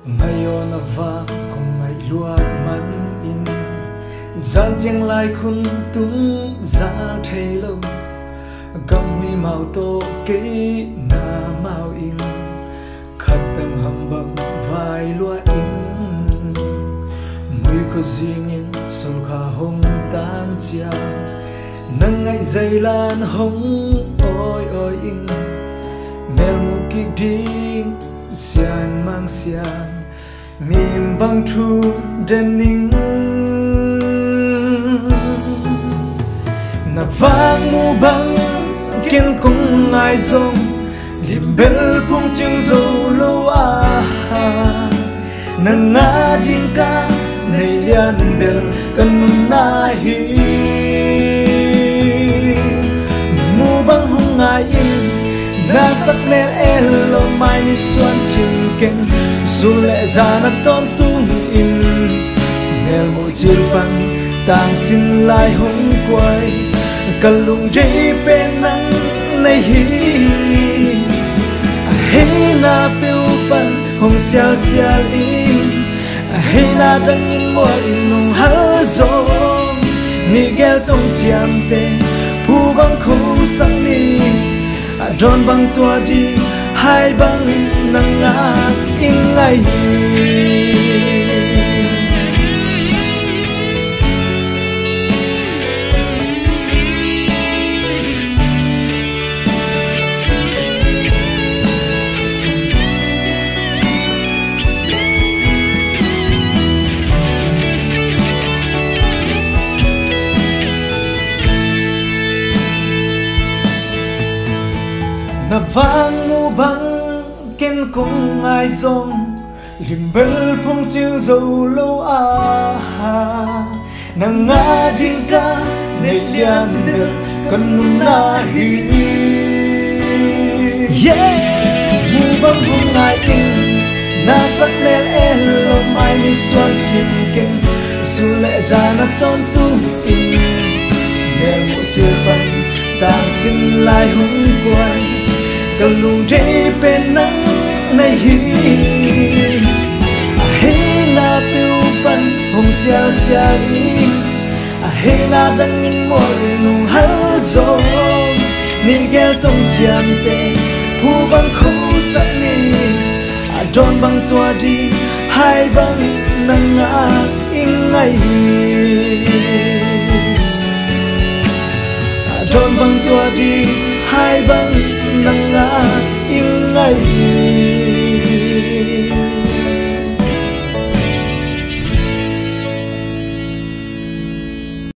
ngayon na va kung ngay luat man in gian chiang lai khun tung za thei lo gam hui mau to ke na mau in khát tâm hầm bầm vai lua in mùi có riêng in sông kha hồng tan chiang nâng ngay dây lan hồng oi oi in mel mu kik ding sian mang sian mìm băng thu đen ninh na vang mu băng kiên cùng ai dòng lim bel pung chiang dâu lâu à na ngã ding ca nay lian bel kan mun na hi mu băng hong ai in na sắc nét elo mai ni xuân chim ken dù lẽ ra na ton tung in mel mo chill băng tang xin lai hong quay kalung dei pen nang nay hi hey na piu pan hong xiao xiao in hey na dang in mo in nong hal zong ni gel tong chiam te pu bang khu sang ni don bang tua di hai bang nang nga in ngai na vang mu băng ken cùng ai dòng lim bel phung chiêu dâu lâu à na ngã ding ca nay lian bel kan nun na hi mu băng hong ai in na sắc nel elo mai ni xuân chim ken dù lẽ ra na ton tung in mel mo chill băng tang xin lai hong quay kalung dei pen nang nay hi hey na piu pan hong xiao xiao in hey na dang in mo nung hal zong ni gel tong chiam te pu bang khu sak ni don bang tua di hai bang nang nga in ngai don bang tua di hai bang nang nga in ngai